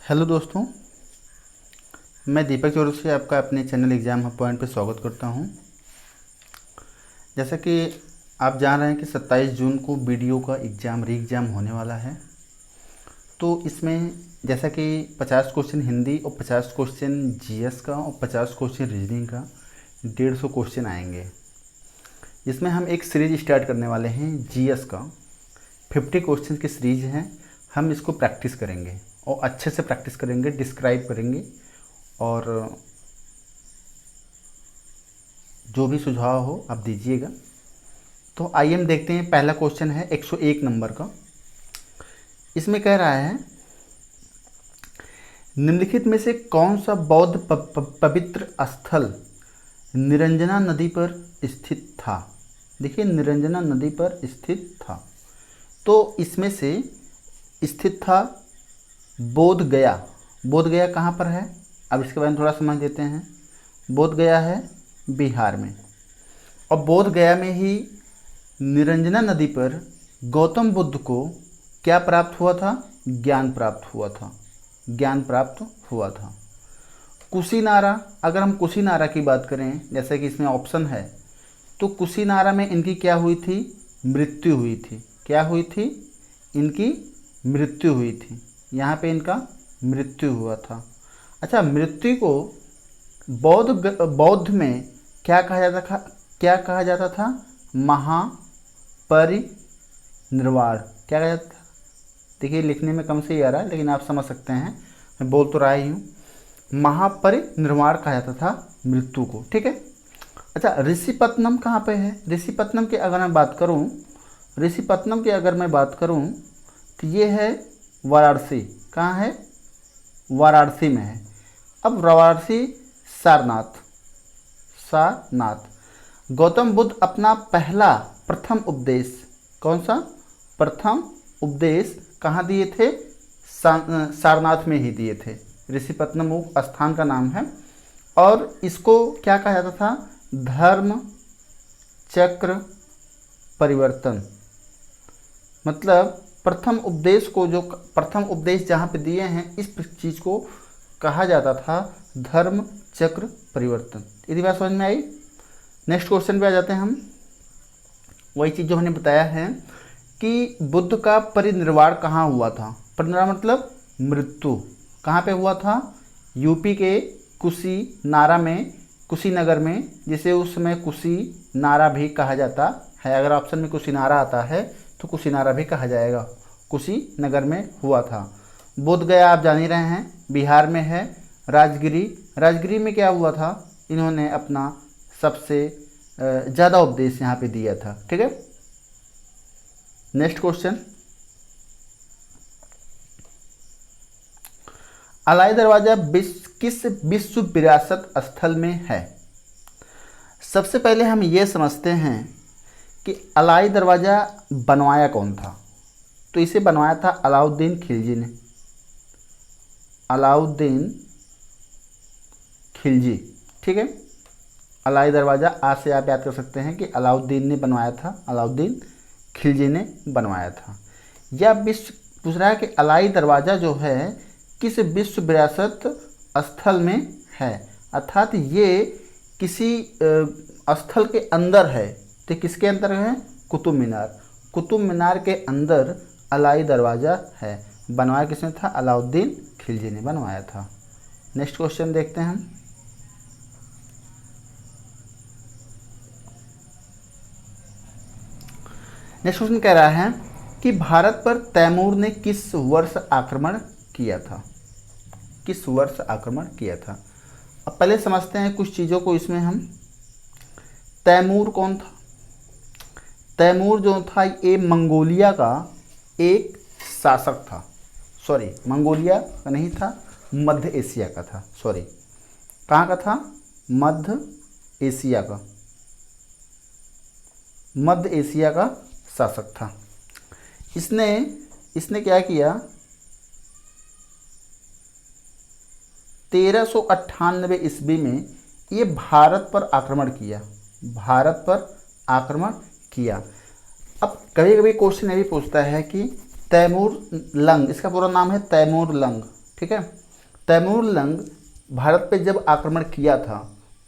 Hello दोस्तों, मैं दीपक चौरसिया आपका अपने चैनल एग्ज़ाम हब पॉइंट पे स्वागत करता हूं। जैसा कि आप जान रहे हैं कि 27 जून को वीडियो का री एग्ज़ाम होने वाला है। तो इसमें जैसा कि 50 क्वेश्चन हिंदी और 50 क्वेश्चन जीएस का और 50 क्वेश्चन रीजनिंग का 150 क्वेश्चन आएंगे। इसमें हम एक सीरीज स्टार्ट करने वाले हैं जीएस का। 50 क्वेश्चन की सीरीज है। हम इसको प्रैक्टिस करेंगे और अच्छे से प्रैक्टिस करेंगे, डिस्क्राइब करेंगे और जो भी सुझाव हो आप दीजिएगा। तो आइए हम देखते हैं। पहला क्वेश्चन है 101 नंबर का। इसमें कह रहा है निम्नलिखित में से कौन सा बौद्ध पवित्र स्थल निरंजना नदी पर स्थित था। देखिए, निरंजना नदी पर स्थित था, तो इसमें से स्थित था बोध गया। बोध गया कहाँ पर है, अब इसके बारे में थोड़ा समझ लेते हैं। बोध गया है बिहार में, और बोध गया में ही निरंजना नदी पर गौतम बुद्ध को क्या प्राप्त हुआ था? ज्ञान प्राप्त हुआ था। ज्ञान प्राप्त हुआ था। कुशीनारा, अगर हम कुशीनारा की बात करें, जैसे कि इसमें ऑप्शन है, तो कुशीनारा में इनकी क्या हुई थी? मृत्यु हुई थी। क्या हुई थी? इनकी मृत्यु हुई थी। यहाँ पे इनका मृत्यु हुआ था। अच्छा, मृत्यु को बौद्ध में क्या कहा जाता था? क्या कहा जाता था? महापरिनिर्वाण। क्या कहा जाता था? देखिए, लिखने में कम से ही आ रहा है, लेकिन आप समझ सकते हैं, मैं बोल तो रहा ही हूँ। महापरिनिर्वाण कहा जाता था मृत्यु को। ठीक है। अच्छा, ऋषिपत्नम कहाँ पे है? ऋषिपत्नम की अगर मैं बात करूँ, ऋषिपत्नम की अगर मैं बात करूँ तो ये है वाराणसी। कहाँ है? वाराणसी में है। अब वाराणसी सारनाथ। सारनाथ। गौतम बुद्ध अपना प्रथम उपदेश, कौन सा? प्रथम उपदेश कहाँ दिए थे? सारनाथ में ही दिए थे। ऋषिपत्नम वो स्थान का नाम है, और इसको क्या कहा जाता था? धर्म चक्र परिवर्तन। मतलब प्रथम उपदेश को, जो प्रथम उपदेश जहाँ पे दिए हैं, इस चीज़ को कहा जाता था धर्म चक्र परिवर्तन। यदि बात समझ में आई, नेक्स्ट क्वेश्चन पे आ जाते हैं हम। वही चीज़ जो हमने बताया है कि बुद्ध का परिनिर्वाण कहाँ हुआ था। परिनिर्वाण मतलब मृत्यु कहाँ पे हुआ था? यूपी के कुशीनारा में, कुशीनगर में, जिसे उस समय कुशीनारा भी कहा जाता है। अगर ऑप्शन में कुशीनारा आता है तो कुशीनारा भी कहा जाएगा। कुशीनगर में हुआ था। बोध गया आप जान ही रहे हैं, बिहार में है। राजगिरी, राजगिरी में क्या हुआ था? इन्होंने अपना सबसे ज़्यादा उपदेश यहाँ पे दिया था। ठीक है। नेक्स्ट क्वेश्चन, अलाई दरवाजा किस विश्व विरासत स्थल में है? सबसे पहले हम ये समझते हैं कि अलाई दरवाज़ा बनवाया कौन था। तो इसे बनवाया था अलाउद्दीन खिलजी ने। अलाउद्दीन खिलजी। ठीक है। अलाई दरवाज़ा आज से आप याद कर सकते हैं कि अलाउद्दीन ने बनवाया था, अलाउद्दीन खिलजी ने बनवाया था। यह विश्व पूछ रहा है कि अलाई दरवाज़ा जो है किस विश्व विरासत स्थल में है, अर्थात ये किसी स्थल के अंदर है। तो किसके अंदर है? कुतुब मीनार। कुतुब मीनार के अंदर अलाई दरवाज़ा है। बनवाया किसने था? अलाउद्दीन खिलजी ने बनवाया था। नेक्स्ट क्वेश्चन देखते हैं हम। नेक्स्ट क्वेश्चन कह रहा है कि भारत पर तैमूर ने किस वर्ष आक्रमण किया था? किस वर्ष आक्रमण किया था? अब पहले समझते हैं कुछ चीज़ों को इसमें हम। तैमूर कौन था? तैमूर जो था ये मंगोलिया का एक शासक था। सॉरी, मंगोलिया का नहीं था, मध्य एशिया का था। सॉरी, कहाँ का था? मध्य एशिया का। मध्य एशिया का शासक था। इसने क्या किया? 1398 ईस्वी में ये भारत पर आक्रमण किया। भारत पर आक्रमण किया। अब कभी कभी क्वेश्चन ये भी पूछता है कि तैमूर लंग, इसका पूरा नाम है तैमूर लंग। ठीक है। तैमूर लंग भारत पे जब आक्रमण किया था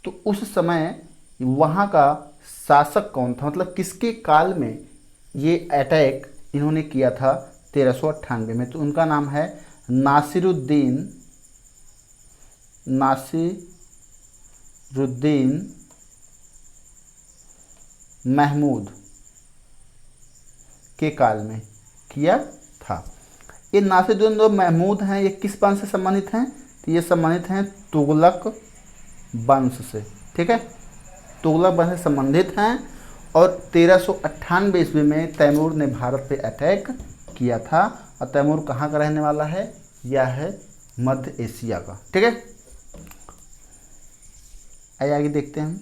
तो उस समय वहाँ का शासक कौन था, मतलब किसके काल में ये अटैक इन्होंने किया था 1398 में? तो उनका नाम है नासिरुद्दीन महमूद के काल में किया था। ये नासिरुद्दीन जो महमूद हैं ये किस वंश से संबंधित हैं? तो ये संबंधित हैं तुगलक वंश से, ठीक है, तुगलक वंश से संबंधित हैं। और 1398 ईस्वी में तैमूर ने भारत पे अटैक किया था। और तैमूर कहाँ का रहने वाला है? यह है मध्य एशिया का, ठीक है। आइए आगे देखते हैं।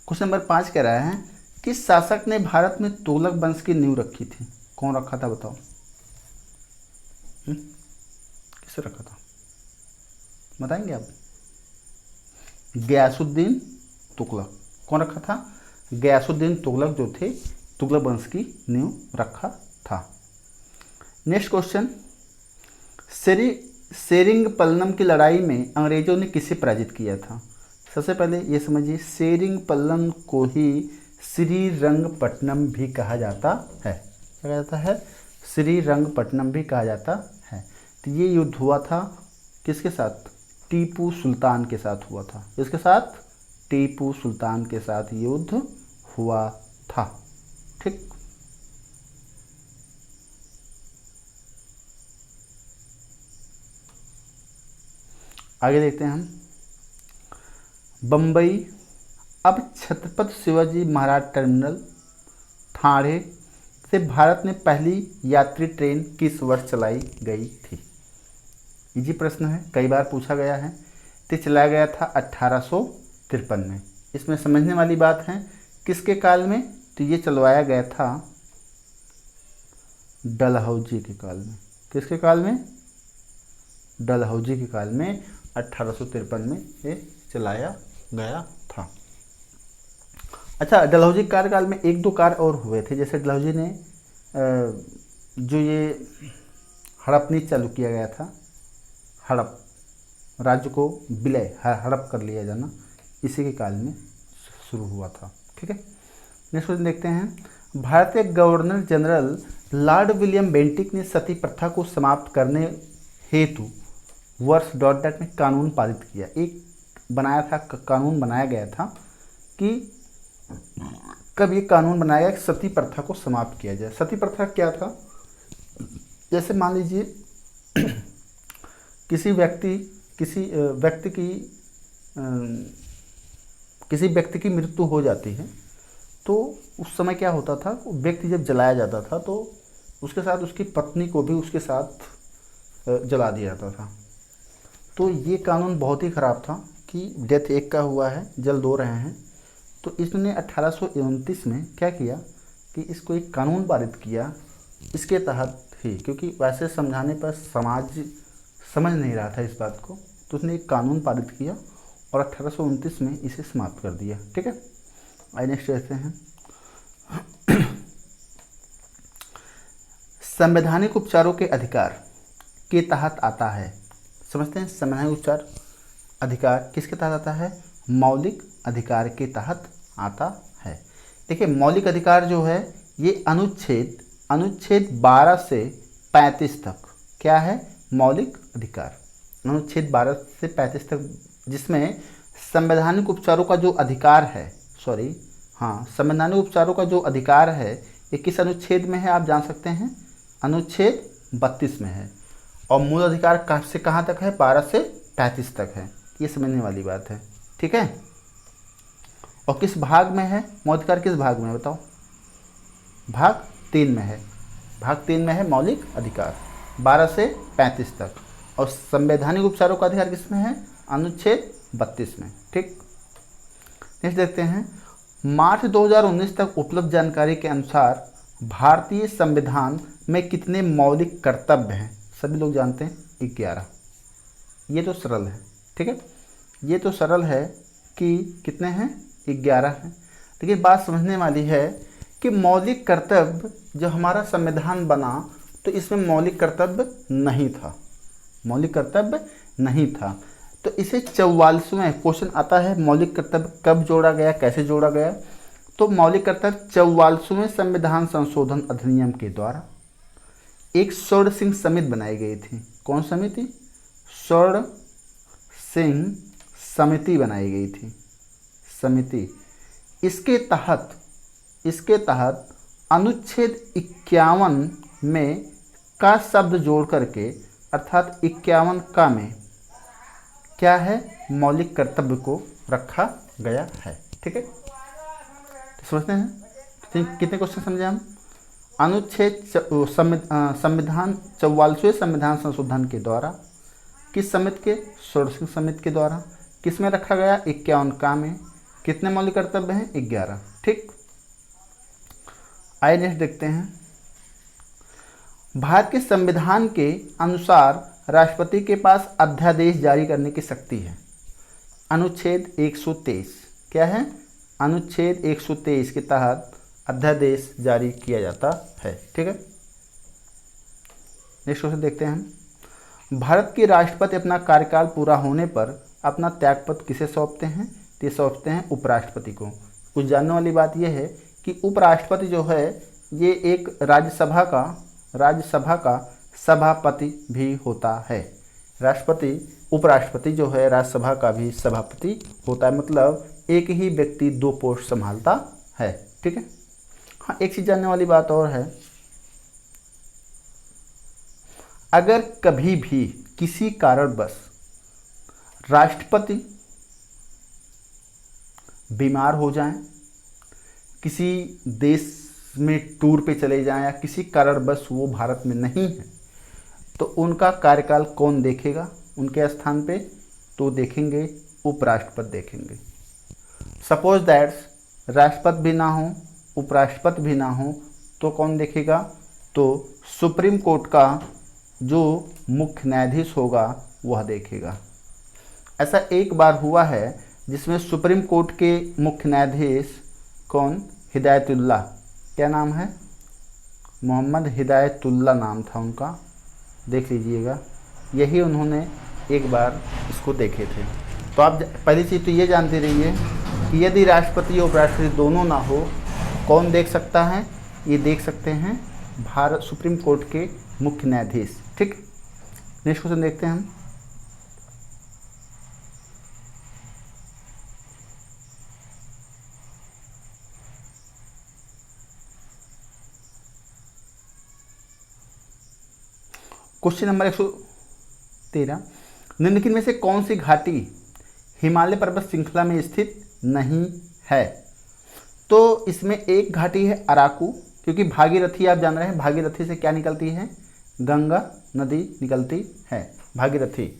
क्वेश्चन नंबर 5 कह रहा है किस शासक ने भारत में तुगलक वंश की नींव रखी थी? कौन रखा था बताओ? किसे रखा था बताएंगे आप? गयासुद्दीन तुगलक। कौन रखा था? गयासुद्दीन तुगलक जो थे तुगलक वंश की नींव रखा था। नेक्स्ट क्वेश्चन, सेरिंगपल्लम की लड़ाई में अंग्रेजों ने किसे पराजित किया था? सबसे पहले ये समझिए, सेरिंगपल्लम को ही श्रीरंगपट्टनम भी कहा जाता है। क्या कहा जाता है? श्रीरंगपट्टनम भी कहा जाता है। तो ये युद्ध हुआ था किसके साथ? टीपू सुल्तान के साथ हुआ था। इसके साथ टीपू सुल्तान के साथ युद्ध हुआ था, ठीक। आगे देखते हैं हम। बम्बई अब छत्रपति शिवाजी महाराज टर्मिनल ठाणे से भारत में पहली यात्री ट्रेन किस वर्ष चलाई गई थी? इजी प्रश्न है, कई बार पूछा गया है। तो चलाया गया था 1853 में। इसमें समझने वाली बात है किसके काल में? तो ये चलवाया गया था डलहौजी के काल में। किसके काल में? डलहौजी के काल में 1853 में ये चलाया गया था। अच्छा, डलहौजी कार्यकाल में एक दो कार्य और हुए थे। जैसे डलहौजी ने जो ये हड़प नीति चालू किया गया था, हड़प राज्य को विलय हड़प कर लिया जाना, इसी के काल में शुरू हुआ था, ठीक है। नेक्स्ट क्वेश्चन देखते हैं। भारतीय governor general Lord William Bentinck ने सती प्रथा को समाप्त करने हेतु वर्ष ... में कानून पारित किया। एक बनाया था, कानून बनाया गया था कि कब ये कानून बनाया गया कि सती प्रथा को समाप्त किया जाए। सती प्रथा क्या था? जैसे मान लीजिए किसी व्यक्ति की मृत्यु हो जाती है तो उस समय क्या होता था, व्यक्ति जब जलाया जाता था तो उसके साथ उसकी पत्नी को भी उसके साथ जला दिया जाता था। तो ये कानून बहुत ही ख़राब था कि डेथ एक का हुआ है, जल दो रहे हैं। तो इसने 1829 में क्या किया कि इसको एक कानून पारित किया। इसके तहत ही, क्योंकि वैसे समझाने पर समाज समझ नहीं रहा था इस बात को, तो उसने एक कानून पारित किया और 1829 में इसे समाप्त कर दिया, ठीक है। आइए नेक्स्ट देखते हैं। संवैधानिक उपचारों के अधिकार के तहत आता है। समझते हैं, संवैधानिक उपचार अधिकार किसके तहत आता है? मौलिक अधिकार के तहत आता है। देखिए, मौलिक अधिकार जो है ये अनुच्छेद 12 से 35 तक क्या है? मौलिक अधिकार। अनुच्छेद 12 से 35 तक, जिसमें संवैधानिक उपचारों का जो अधिकार है, संवैधानिक उपचारों का जो अधिकार है ये किस अनुच्छेद में है? आप जान सकते हैं, अनुच्छेद 32 में है। और मूल अधिकार कहाँ से कहाँ तक है? 12 से 35 तक है। ये समझने वाली बात है, ठीक है। और किस भाग में है मौलिक अधिकार? किस भाग में है बताओ? भाग 3 में है। भाग 3 में है मौलिक अधिकार 12 से 35 तक। और संवैधानिक उपचारों का अधिकार किस में है? अनुच्छेद 32 में, ठीक। नेक्स्ट देखते हैं। मार्च 2019 तक उपलब्ध जानकारी के अनुसार भारतीय संविधान में कितने मौलिक कर्तव्य हैं? सभी लोग जानते हैं 11। ये तो सरल है, ठीक है। ये तो सरल है कि कितने हैं? 11 हैं। लेकिन बात समझने वाली है कि मौलिक कर्तव्य, जब हमारा संविधान बना तो इसमें मौलिक कर्तव्य नहीं था, मौलिक कर्तव्य नहीं था। तो इसे 44वें क्वेश्चन आता है, मौलिक कर्तव्य कब जोड़ा गया, कैसे जोड़ा गया। तो मौलिक कर्तव्य 44वें संविधान संशोधन अधिनियम के द्वारा एक स्वर्ण सिंह समिति बनाई गई थी। कौन समिति? स्वर्ण सिंह समिति बनाई गई थी, समिति। इसके तहत अनुच्छेद 51 में का शब्द जोड़ करके, अर्थात 51 का में क्या है, मौलिक कर्तव्य को रखा गया है। ठीक है, तो समझते हैं कितने क्वेश्चन समझे हम। अनुच्छेद संविधान 44वें संविधान संशोधन के द्वारा किस समिति के? स्वर्ण सिंह समिति के द्वारा। किस में रखा गया? 51 का में। कितने मौलिक कर्तव्य हैं? 11। ठीक, आइए नेक्स्ट देखते हैं। भारत के संविधान के अनुसार राष्ट्रपति के पास अध्यादेश जारी करने की शक्ति है। अनुच्छेद 123 क्या है? अनुच्छेद 123 के तहत अध्यादेश जारी किया जाता है। ठीक है, नेक्स्ट क्वेश्चन देखते हैं हम। भारत के राष्ट्रपति अपना कार्यकाल पूरा होने पर अपना त्यागपत्र किसे सौंपते हैं? तो सौंपते हैं उपराष्ट्रपति को। कुछ जानने वाली बात यह है कि उपराष्ट्रपति जो है ये एक राज्यसभा का सभापति भी होता है। राष्ट्रपति, उपराष्ट्रपति जो है राज्यसभा का भी सभापति होता है, मतलब एक ही व्यक्ति 2 पोस्ट संभालता है। ठीक है, हाँ एक चीज जानने वाली बात और है, अगर कभी भी किसी कारणवश राष्ट्रपति बीमार हो जाएं, किसी देश में टूर पे चले जाएं या किसी कारणवश वो भारत में नहीं है, तो उनका कार्यकाल कौन देखेगा उनके स्थान पे? तो देखेंगे उपराष्ट्रपति देखेंगे। सपोज दैट्स राष्ट्रपति भी ना हो, उपराष्ट्रपति भी ना हो, तो कौन देखेगा? तो सुप्रीम कोर्ट का जो मुख्य न्यायाधीश होगा वह देखेगा। ऐसा एक बार हुआ है जिसमें सुप्रीम कोर्ट के मुख्य न्यायाधीश कौन? हिदायतुल्लाह, क्या नाम है? मोहम्मद हिदायतुल्लाह नाम था उनका, देख लीजिएगा। यही उन्होंने एक बार इसको देखे थे। तो आप पहली चीज़ तो ये जानते रहिए कि यदि राष्ट्रपति और उपराष्ट्रपति दोनों ना हो, कौन देख सकता है? ये देख सकते हैं भारत सुप्रीम कोर्ट के मुख्य न्यायाधीश। ठीक, नेक्स्ट क्वेश्चन देखते हैं हम। क्वेश्चन नंबर 113, निम्नलिखित में से कौन सी घाटी हिमालय पर्वत श्रृंखला में स्थित नहीं है? तो इसमें एक घाटी है अराकू, क्योंकि भागीरथी आप जान रहे हैं, भागीरथी से क्या निकलती है? गंगा नदी निकलती है भागीरथी,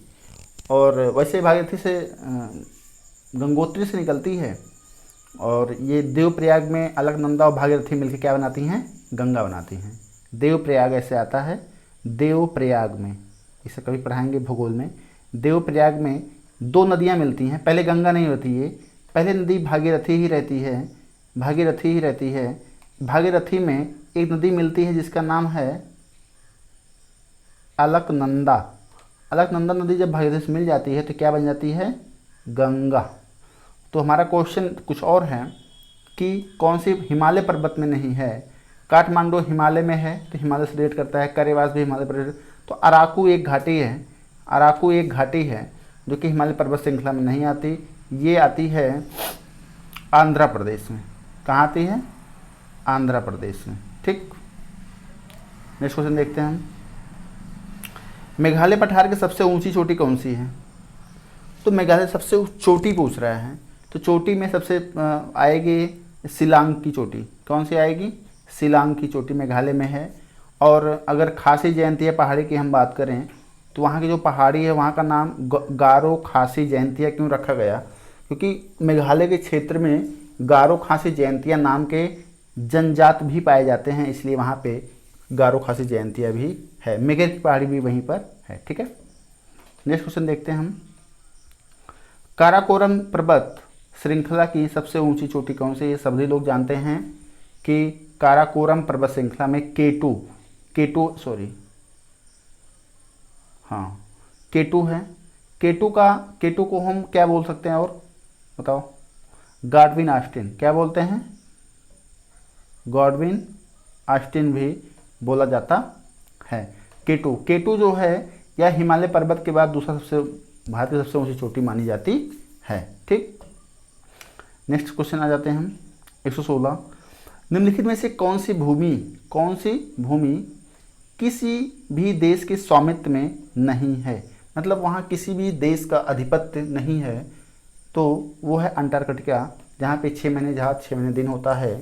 और वैसे भागीरथी से गंगोत्री से निकलती है, और ये देवप्रयाग में अलकनंदा और भागीरथी मिलकर क्या बनाती हैं? गंगा बनाती हैं। देवप्रयाग ऐसे आता है, देवप्रयाग में, इसे कभी पढ़ाएंगे भूगोल में। देवप्रयाग में 2 नदियां मिलती हैं, पहले गंगा नहीं होती है, पहले नदी भागीरथी ही रहती है, भागीरथी ही रहती है। भागीरथी में एक नदी मिलती है जिसका नाम है अलकनंदा। अलकनंदा नदी जब भागीरथी से मिल जाती है तो क्या बन जाती है? गंगा। तो हमारा क्वेश्चन कुछ और है कि कौन सी हिमालय पर्वत में नहीं है? काठमांडू हिमालय में है तो हिमालय से रिलेट करता है, करेवास भी हिमालय पर। तो अराकू एक घाटी है, अराकू एक घाटी है जो कि हिमालय पर्वत श्रृंखला में नहीं आती, ये आती है आंध्र प्रदेश में। कहाँ आती है? आंध्र प्रदेश में। ठीक, नेक्स्ट क्वेश्चन देखते हैं हम। मेघालय पठार की सबसे ऊंची चोटी कौन सी है? तो मेघालय सबसे चोटी पूछ रहा है, तो चोटी में सबसे आएगी शिलांग की चोटी। कौन सी आएगी? शिलांग की चोटी मेघालय में है। और अगर खासी जयंतिया पहाड़ी की हम बात करें तो वहाँ की जो पहाड़ी है वहाँ का नाम गारो खासी जयंतिया क्यों रखा गया? क्योंकि मेघालय के क्षेत्र में गारो खासी जयंतिया नाम के जनजात भी पाए जाते हैं, इसलिए वहाँ पे गारो खासी जयंतिया भी है। मेघर की पहाड़ी भी वहीं पर है। ठीक है, नेक्स्ट क्वेश्चन देखते हैं हम। काराकोरम पर्वत श्रृंखला की सबसे ऊंची चोटी कौन सी? ये सभी लोग जानते हैं कि काराकोरम पर्वत श्रृंखला में K2 केटू, सॉरी, हाँ केटू है। केटू को हम क्या बोल सकते हैं और बताओ? गॉडविन ऑस्टिन, क्या बोलते हैं? गॉडविन ऑस्टिन भी बोला जाता है। केटू जो है यह हिमालय पर्वत के बाद दूसरा सबसे भारत की सबसे ऊंची चोटी मानी जाती है। ठीक, नेक्स्ट क्वेश्चन आ जाते हैं हम 116। निम्नलिखित में से कौन सी भूमि किसी भी देश के स्वामित्व में नहीं है? मतलब वहाँ किसी भी देश का आधिपत्य नहीं है, तो वो है अंटार्कटिका, जहाँ पे 6 महीने जहाँ 6 महीने दिन होता है।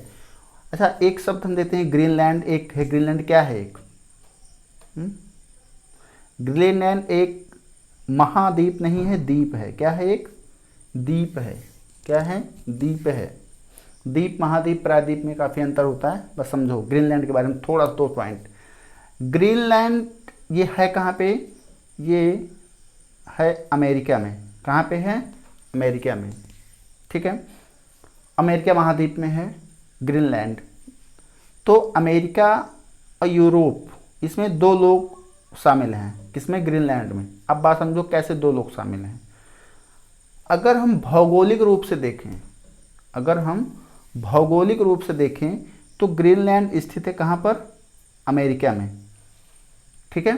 अच्छा, एक शब्द हम देते हैं ग्रीनलैंड, एक है ग्रीनलैंड, क्या है एक? ग्रीनलैंड एक महाद्वीप नहीं है, द्वीप है। क्या है? एक द्वीप है। क्या है? द्वीप है। द्वीप, महाद्वीप, प्रायद्वीप में काफ़ी अंतर होता है, बस समझो ग्रीनलैंड के बारे में थोड़ा 2 पॉइंट। ग्रीनलैंड ये है कहाँ पे? ये है अमेरिका में। कहाँ पे है? अमेरिका में। ठीक है, अमेरिका महाद्वीप में है ग्रीनलैंड। तो अमेरिका और यूरोप, इसमें 2 लोग शामिल हैं। किसमें? ग्रीनलैंड में। अब बात समझो कैसे 2 लोग शामिल हैं। अगर हम भौगोलिक रूप से देखें तो ग्रीनलैंड स्थित है कहाँ पर? अमेरिका में। ठीक है,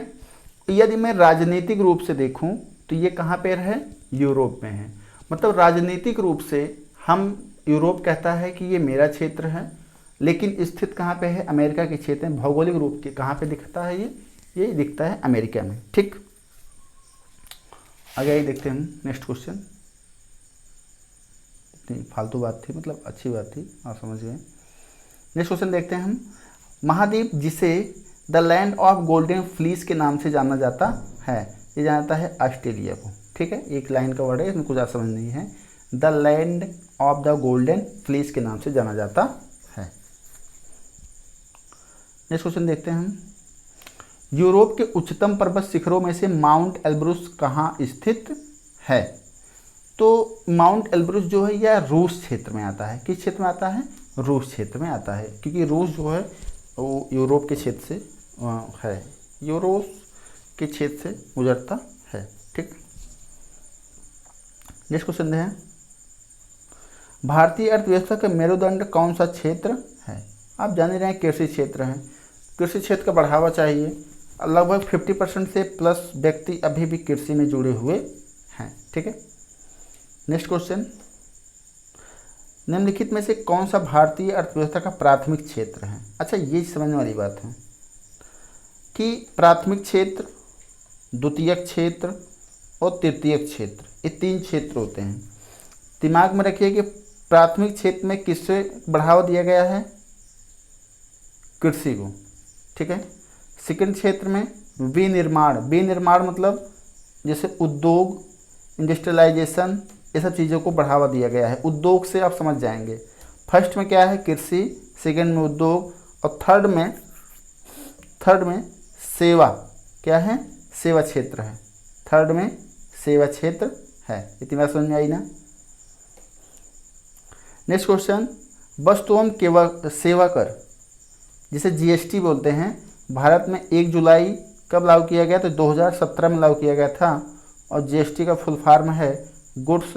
यदि मैं राजनीतिक रूप से देखूं तो ये कहाँ पर है? यूरोप में है। मतलब राजनीतिक रूप से हम, यूरोप कहता है कि ये मेरा क्षेत्र है, लेकिन स्थित कहाँ पे है? अमेरिका के क्षेत्र में। भौगोलिक रूप के कहाँ पे दिखता है? ये दिखता है अमेरिका में। ठीक, आगे ही देखते हैं हम नेक्स्ट क्वेश्चन। इतनी फालतू बात थी, मतलब अच्छी बात थी, आप समझ गए। नेक्स्ट क्वेश्चन देखते हैं हम। महाद्वीप जिसे the land of golden fleece के नाम से जाना जाता है, ये जाना जाता है ऑस्ट्रेलिया को। ठीक है, एक लाइन का वर्ड है, इसमें कुछ ज़्यादा समझ नहीं है। The land of the golden fleece के नाम से जाना जाता है। नेक्स्ट क्वेश्चन देखते हैं हम। यूरोप के उच्चतम पर्वत शिखरों में से माउंट एल्ब्रुस कहाँ स्थित है? तो माउंट एल्ब्रुस जो है यह रूस क्षेत्र में आता है। किस क्षेत्र में आता है? रूस क्षेत्र में आता है, क्योंकि रूस जो है वो यूरोप के क्षेत्र से है, यूरोप के क्षेत्र से गुजरता है। ठीक, नेक्स्ट क्वेश्चन है। भारतीय अर्थव्यवस्था का मेरुदंड कौन सा क्षेत्र है? आप जान ही रहे हैं कृषि क्षेत्र है। कृषि क्षेत्र का बढ़ावा चाहिए। लगभग 50% से प्लस व्यक्ति अभी भी कृषि में जुड़े हुए हैं। ठीक है, नेक्स्ट क्वेश्चन। निम्नलिखित में से कौन सा भारतीय अर्थव्यवस्था का प्राथमिक क्षेत्र है? अच्छा, ये समझने वाली बात है कि प्राथमिक क्षेत्र, द्वितीयक क्षेत्र और तृतीयक क्षेत्र, ये 3 क्षेत्र होते हैं। दिमाग में रखिए कि प्राथमिक क्षेत्र में किससे बढ़ावा दिया गया है? कृषि को। ठीक है, सेकंड क्षेत्र में विनिर्माण मतलब जैसे उद्योग, इंडस्ट्रियलाइजेशन, ये सब चीज़ों को बढ़ावा दिया गया है। उद्योग से आप समझ जाएंगे। फर्स्ट में क्या है? कृषि, सेकंड में उद्योग, और थर्ड में सेवा। क्या है? सेवा क्षेत्र है। थर्ड में सेवा क्षेत्र है। इतनी बात समझ में आई ना? Next question. वस्तु एवं सेवा कर, जिसे जीएसटी बोलते हैं, भारत में 1 जुलाई कब लागू किया गया? तो 2017 में लागू किया गया था। और जीएसटी का फुल फॉर्म है गुड्स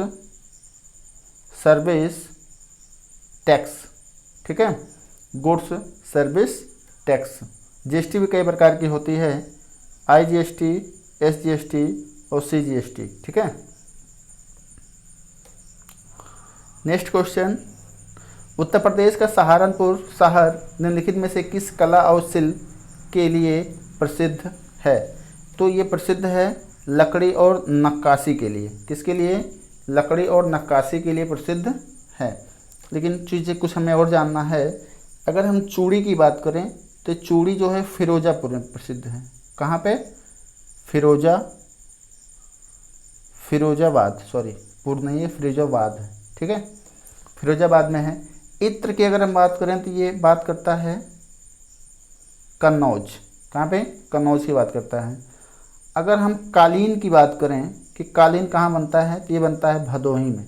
सर्विस टैक्स। ठीक है, गुड्स सर्विस टैक्स। जीएसटी भी कई प्रकार की होती है, आईजीएसटी, एसजीएसटी और सीजीएसटी। ठीक है, नेक्स्ट क्वेश्चन। उत्तर प्रदेश का सहारनपुर शहर निम्नलिखित में से किस कला और शिल्प के लिए प्रसिद्ध है? तो ये प्रसिद्ध है लकड़ी और नक्काशी के लिए। किसके लिए? लकड़ी और नक्काशी के लिए प्रसिद्ध है। लेकिन चीज़ें कुछ हमें और जानना है। अगर हम चूड़ी की बात करें तो चूड़ी जो है फिरोजापुर में प्रसिद्ध है। कहाँ पे? फिरोजाबाद, सॉरी पुर नहीं है, फिरोजाबाद है। ठीक है, फिरोजाबाद में है। इत्र की अगर हम बात करें तो ये बात करता है कन्नौज। कहाँ पे? कन्नौज की बात करता है। अगर हम कालीन की बात करें कि कालीन कहाँ बनता है, तो ये बनता है भदोही में।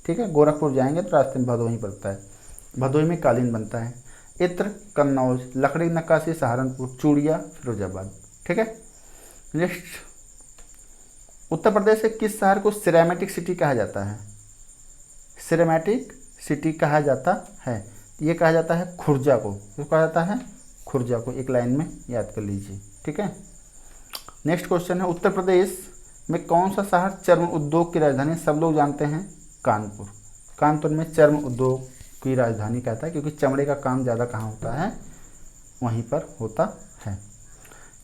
ठीक है, गोरखपुर जाएंगे तो रास्ते में भदोही पड़ता है, भदोही में कालीन बनता है। इत्र कन्नौज, लकड़ी नक्काशी सहारनपुर, चूड़िया फिरोजाबाद। ठीक है। नेक्स्ट, उत्तर प्रदेश के किस शहर को सिरेमैटिक सिटी कहा जाता है? सिरेमैटिक सिटी कहा जाता है, ये कहा जाता है खुर्जा को। किसको कहा जाता है? खुर्जा को। एक लाइन में याद कर लीजिए। ठीक है। नेक्स्ट क्वेश्चन है, उत्तर प्रदेश में कौन सा शहर चर्म उद्योग की राजधानी? सब लोग जानते हैं कानपुर। कानपुर में चर्म उद्योग की राजधानी कहता है, क्योंकि चमड़े का काम ज़्यादा कहाँ होता है? वहीं पर होता है।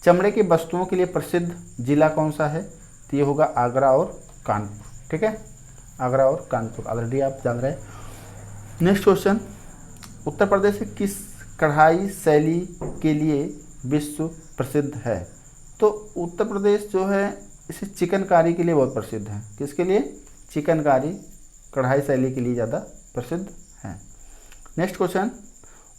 चमड़े की वस्तुओं के लिए प्रसिद्ध जिला कौन सा है? तो ये होगा आगरा और कानपुर। ठीक है, आगरा और कानपुर ऑलरेडी आप जान रहे हैं। नेक्स्ट क्वेश्चन, उत्तर प्रदेश किस कढ़ाई शैली के लिए विश्व प्रसिद्ध है? तो उत्तर प्रदेश जो है इसे चिकनकारी के लिए बहुत प्रसिद्ध है। किसके लिए? चिकनकारी कढ़ाई शैली के लिए ज़्यादा प्रसिद्ध है। नेक्स्ट क्वेश्चन,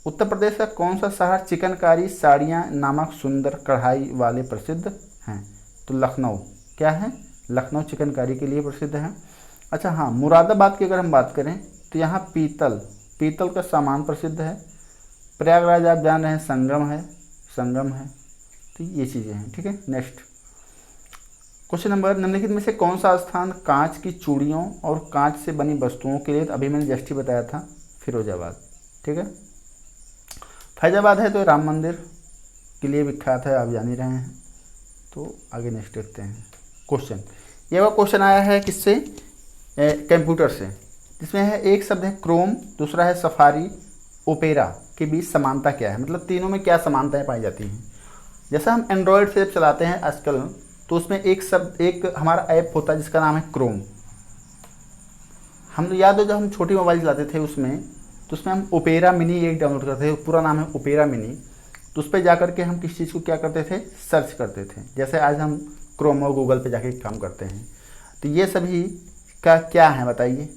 उत्तर प्रदेश का कौन सा शहर चिकनकारी साड़ियाँ नामक सुंदर कढ़ाई वाले प्रसिद्ध हैं? तो लखनऊ। क्या है? लखनऊ चिकनकारी के लिए प्रसिद्ध है। अच्छा हाँ, मुरादाबाद की अगर हम बात करें तो यहाँ पीतल का सामान प्रसिद्ध है। प्रयागराज आप जान रहे हैं संगम है। तो ये चीज़ें हैं। ठीक है। नेक्स्ट क्वेश्चन नंबर, निम्नलिखित में से कौन सा स्थान कांच की चूड़ियों और कांच से बनी वस्तुओं के लिए, अभी मैंने जस्ट ही बताया था, फिरोजाबाद। ठीक है। फैजाबाद है तो राम मंदिर के लिए विख्यात है, आप जान ही रहे हैं। तो आगे नेक्स्ट देखते हैं क्वेश्चन। ये वो क्वेश्चन आया है किससे? कंप्यूटर से। जिसमें है एक शब्द है क्रोम, दूसरा है सफारी, ओपेरा के बीच समानता क्या है? मतलब तीनों में क्या समानताएं पाई जाती हैं? जैसा हम एंड्रॉयड से जब चलाते हैं आजकल, तो उसमें एक हमारा ऐप होता है जिसका नाम है क्रोम। हम याद हो जब हम छोटी मोबाइल चलाते थे तो उसमें हम ओपेरा मिनी एक डाउनलोड करते थे, पूरा नाम है ओपेरा मिनी। तो उस पर जा करके हम किस चीज़ को क्या करते थे? सर्च करते थे। जैसे आज हम क्रोम और गूगल पे जाके काम करते हैं। तो ये सभी का क्या है बताइए?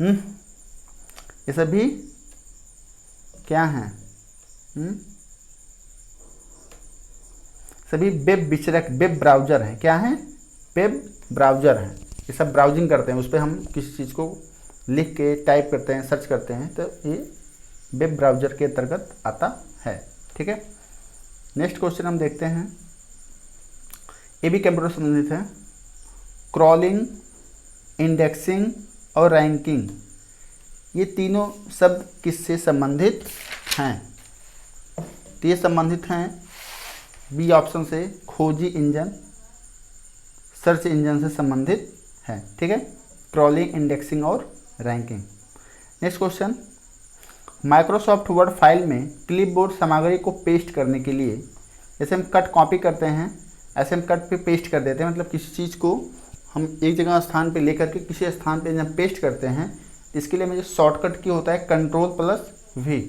ये सभी क्या हैं? सभी वेब ब्राउज़र हैं। क्या हैं? वेब ब्राउज़र हैं। ये सब ब्राउजिंग करते हैं, उस पर हम किसी चीज़ को लिख के टाइप करते हैं, सर्च करते हैं, तो ये वेब ब्राउज़र के अंतर्गत आता है। ठीक है। नेक्स्ट क्वेश्चन हम देखते हैं, ये भी कंप्यूटर से संबंधित है। क्रॉलिंग, इंडेक्सिंग और रैंकिंग, ये तीनों शब्द किससे संबंधित हैं? तो ये संबंधित हैं बी ऑप्शन से, खोजी इंजन, सर्च इंजन से संबंधित है। ठीक है। क्रॉलिंग, इंडेक्सिंग और ranking. Next question, Microsoft word file में क्लिपबोर्ड सामग्री को पेस्ट करने के लिए, जैसे हम कट कॉपी करते हैं ऐसे हम कट पे पेस्ट कर देते हैं। मतलब किसी चीज़ को हम एक जगह स्थान पे लेकर के किसी स्थान पे जब पेस्ट करते हैं, इसके लिए मुझे शॉर्टकट की होता है कंट्रोल+V।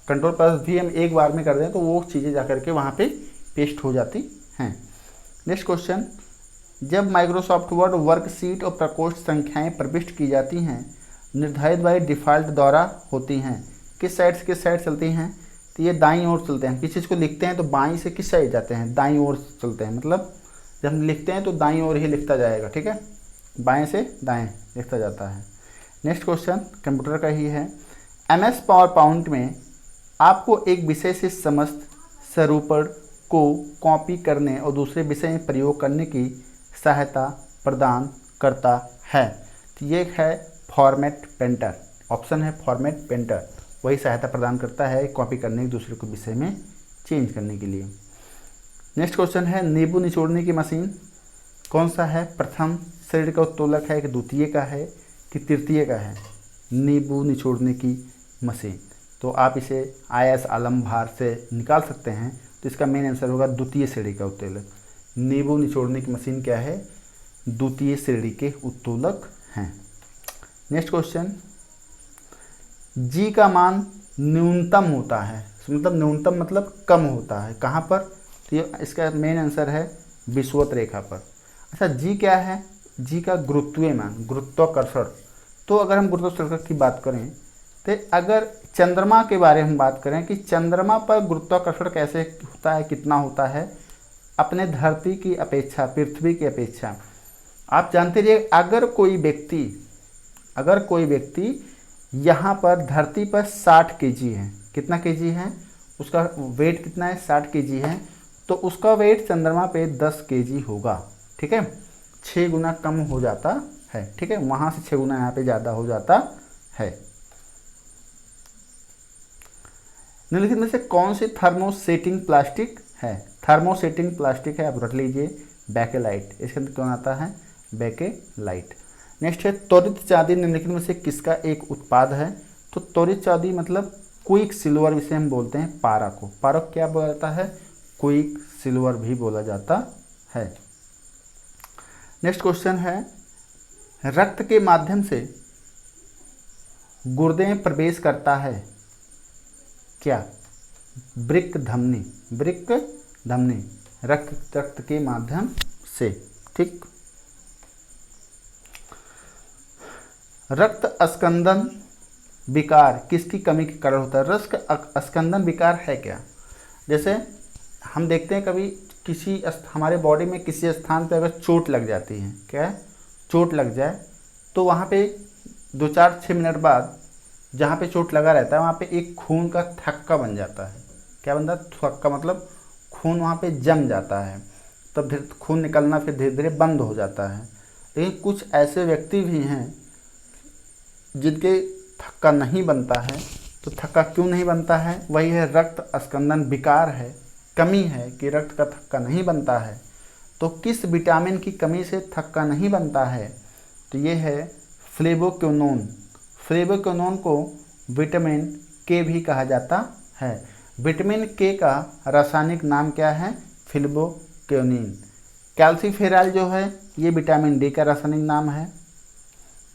कंट्रोल+V हम एक बार में कर दें तो वो चीज़ें जा करके वहाँ पे पेस्ट हो जाती हैं। नेक्स्ट क्वेश्चन, जब माइक्रोसॉफ्ट वर्ड वर्कशीट और प्रकोष्ठ संख्याएं प्रविष्ट की जाती हैं, निर्धारित बाई डिफ़ॉल्ट द्वारा होती हैं, किस साइड से किस साइड चलती हैं? तो ये दाईं ओर चलते हैं। किसी चीज़ को लिखते हैं तो बाईं से किस साइड जाते हैं? दाईं ओर चलते हैं। मतलब जब हम लिखते हैं तो दाईं ओर ही लिखता जाएगा। ठीक है, बाएं से दाएं लिखता जाता है। नेक्स्ट क्वेश्चन कंप्यूटर का ही है। MS पावरपॉइंट में आपको एक विषय से समस्त स्वरूपण को कॉपी करने और दूसरे विषय में प्रयोग करने की सहायता प्रदान करता है। तो ये है फॉर्मेट पेंटर। ऑप्शन है फॉर्मेट पेंटर, वही सहायता प्रदान करता है कॉपी करने के दूसरे को विषय में चेंज करने के लिए। नेक्स्ट क्वेश्चन है, नींबू निचोड़ने की मशीन कौन सा है? प्रथम श्रेणी का उत्तोलक है कि द्वितीय का है कि तृतीय का है? नींबू निचोड़ने की मशीन, तो आप इसे IS आलम भार से निकाल सकते हैं। तो इसका मेन आंसर होगा द्वितीय श्रेणी का उत्तोलक। नींबू निचोड़ने की मशीन क्या है? द्वितीय श्रेणी के उत्तोलक हैं। नेक्स्ट क्वेश्चन, G का मान न्यूनतम होता है, मतलब न्यूनतम मतलब कम होता है कहाँ पर? तो ये इसका मेन आंसर है विषुवत रेखा पर। अच्छा, G क्या है? G का गुरुत्वीय मान, गुरुत्वाकर्षण। तो अगर हम गुरुत्वाकर्षण की बात करें तो अगर चंद्रमा के बारे में बात करें कि चंद्रमा पर गुरुत्वाकर्षण कैसे होता है, कितना होता है अपने धरती की अपेक्षा, पृथ्वी की अपेक्षा, आप जानते रहिए। अगर कोई व्यक्ति यहाँ पर धरती पर 60 kg है, कितना केजी है, उसका वेट कितना है, 60 केजी है, तो उसका वेट चंद्रमा पे 10 केजी होगा। ठीक है, 6 गुना कम हो जाता है। ठीक है, वहाँ से 6 गुना यहाँ पे ज़्यादा हो जाता है। निम्नलिखित में से कौन सी थर्मोसेटिंग प्लास्टिक है? थर्मोसेटिंग प्लास्टिक है, आप रख लीजिए बेकेलाइट। इसके अंदर कौन आता है? बेकेलाइट। नेक्स्ट है त्वरित चांदी निम्नलिखित में से किसका एक उत्पाद है? तो त्वरित चांदी मतलब क्विक सिल्वर, इसे हम बोलते हैं पारा को। पारा को क्या बोला जाता है? क्विक सिल्वर भी बोला जाता है। नेक्स्ट क्वेश्चन है, रक्त के माध्यम से गुर्दे में प्रवेश करता है क्या? वृक्क धमनी। वृक्क धमनी रक्त के माध्यम से। ठीक, रक्त अस्कंदन विकार किसकी कमी के कारण होता है? रक्त अस्कंदन विकार है क्या? जैसे हम देखते हैं कभी किसी हमारे बॉडी में किसी स्थान पे अगर चोट लग जाती है, क्या है? चोट लग जाए तो वहाँ पे 2-4-6 मिनट बाद जहाँ पे चोट लगा रहता है वहाँ पे एक खून का थक्का बन जाता है। क्या बनता है? थक्का मतलब खून वहाँ पे जम जाता है, तब फिर खून निकलना फिर धीरे धीरे बंद हो जाता है। लेकिन कुछ ऐसे व्यक्ति भी हैं जिनके थक्का नहीं बनता है। तो थक्का क्यों नहीं बनता है? वही है रक्त अस्कंदन विकार है, कमी है कि रक्त का थक्का नहीं बनता है। तो किस विटामिन की कमी से थक्का नहीं बनता है? तो ये है फ्लेवोक्विनोन। फ्लेवोक्विनोन को विटामिन के भी कहा जाता है। विटामिन के का रासायनिक नाम क्या है? फ्लेवोक्विनिन। कैल्सीफेरॉल जो है ये विटामिन डी का रासायनिक नाम है।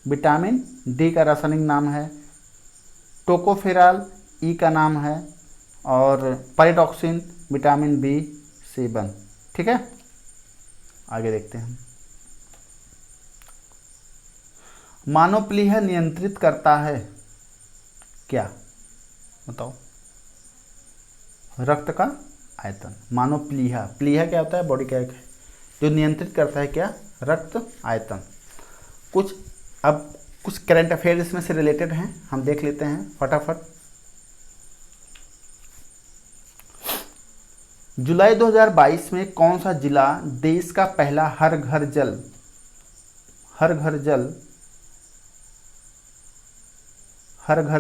विटामिन डी का रासायनिक नाम है। टोकोफेरॉल ई का नाम है। और पैराडॉक्सिन विटामिन B7। ठीक है, आगे देखते हैं। मानव प्लीहा नियंत्रित करता है क्या? बताओ। रक्त का आयतन। मानव प्लीहा, प्लीहा क्या होता है? बॉडी का एक है जो नियंत्रित करता है क्या? रक्त आयतन। अब कुछ करंट अफेयर इसमें से रिलेटेड हैं, हम देख लेते हैं फटाफट। जुलाई 2022 में कौन सा जिला देश का पहला हर घर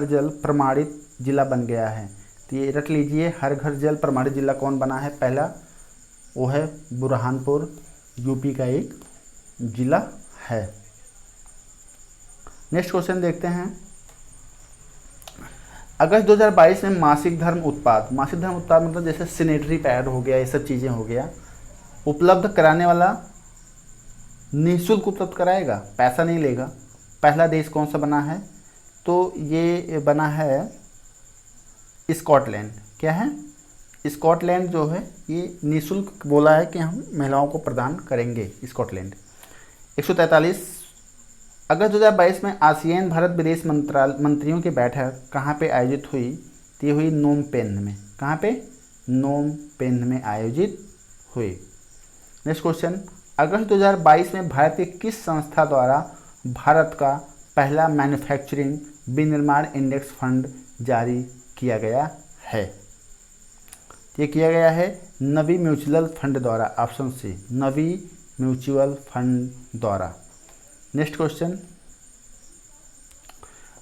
जल प्रमाणित जिला बन गया है? तो ये रख लीजिए, हर घर जल प्रमाणित जिला कौन बना है पहला? वो है बुरहानपुर, यूपी का एक जिला है। नेक्स्ट क्वेश्चन देखते हैं। अगस्त 2022 में मासिक धर्म उत्पाद मतलब जैसे सैनिटरी पैड हो गया, ये सब चीज़ें हो गया, उपलब्ध कराने वाला निःशुल्क उपलब्ध कराएगा, पैसा नहीं लेगा। पहला देश कौन सा बना है? तो ये बना है स्कॉटलैंड। क्या है? स्कॉटलैंड जो है ये निःशुल्क बोला है कि हम महिलाओं को प्रदान करेंगे, स्कॉटलैंड। 143 अगस्त 2022 में आसियान भारत विदेश मंत्रियों की बैठक कहाँ पे आयोजित हुई? तो ये हुई नोम पेन में। कहाँ पे? नोम पेन में आयोजित हुई। नेक्स्ट क्वेश्चन, अगस्त 2022 में भारत की किस संस्था द्वारा भारत का पहला मैन्युफैक्चरिंग विनिर्माण इंडेक्स फंड जारी किया गया है? ये किया गया है नवी म्यूचुअल फंड द्वारा। ऑप्शन सी, नवी म्यूचुअल फंड द्वारा। नेक्स्ट क्वेश्चन,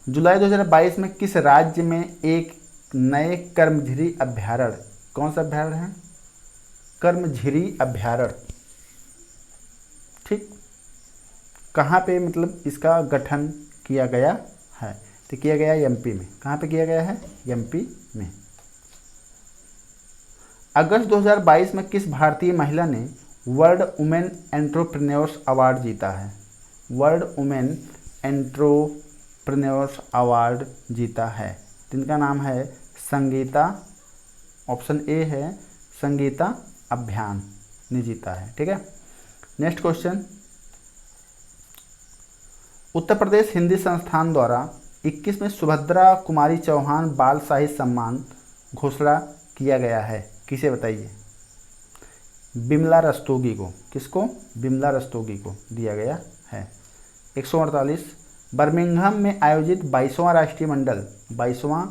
जुलाई 2022 में किस राज्य में एक नए कर्मझिरी अभ्यारण्य, कौन सा अभ्यारण्य है? कर्मझिरी अभ्यारण्य। ठीक, कहाँ पे मतलब इसका गठन किया गया है? तो किया गया एमपी में। कहाँ पे किया गया है? एमपी में। अगस्त 2022 में किस भारतीय महिला ने वर्ल्ड वुमेन एंटरप्रेन्योर्स अवार्ड जीता है? वर्ल्ड वुमेन एंटरप्रेन्योर्स अवार्ड जीता है, जिनका नाम है संगीता। ऑप्शन ए है संगीता अभियान ने जीता है। ठीक है, नेक्स्ट क्वेश्चन, उत्तर प्रदेश हिंदी संस्थान द्वारा 21 में सुभद्रा कुमारी चौहान बाल साहित्य सम्मान घोषणा किया गया है, किसे बताइए? बिमला रस्तोगी को। किसको? बिमला रस्तोगी को दिया गया है। 148 बर्मिंघम में आयोजित 22वां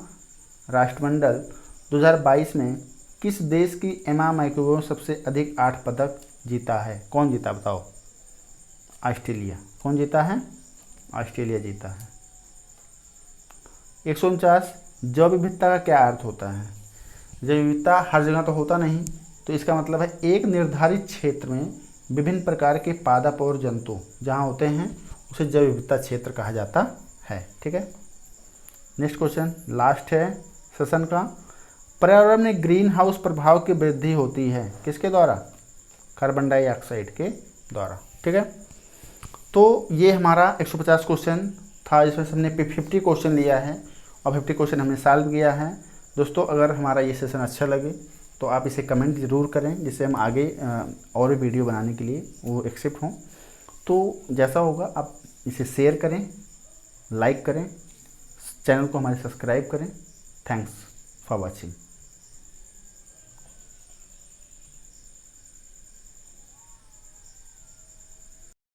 राष्ट्रमंडल 2022 में किस देश की एमा मैकग्रो सबसे अधिक 8 पदक जीता है? कौन जीता बताओ? ऑस्ट्रेलिया। कौन जीता है? ऑस्ट्रेलिया जीता है। 149 जैव विविधता का क्या अर्थ होता है? जैव विविधता हर जगह तो होता नहीं, तो इसका मतलब है एक निर्धारित क्षेत्र में विभिन्न प्रकार के पादप और जंतु जहाँ होते हैं उसे जैव विविधता क्षेत्र कहा जाता है। ठीक है, नेक्स्ट क्वेश्चन लास्ट है सेशन का। पर्यावरण में ग्रीन हाउस प्रभाव की वृद्धि होती है किसके द्वारा? कार्बन डाइऑक्साइड के द्वारा। ठीक है, तो ये हमारा 150 क्वेश्चन था, इसमें से हमने 50 क्वेश्चन लिया है और 50 क्वेश्चन हमने सॉल्व किया है। दोस्तों अगर हमारा ये सेशन अच्छा लगे तो आप इसे कमेंट ज़रूर करें, जिससे हम आगे और वीडियो बनाने के लिए वो एक्सेप्ट हों। तो जैसा होगा आप इसे शेयर करें, लाइक करें, चैनल को हमारे सब्सक्राइब करें। Thanks for watching.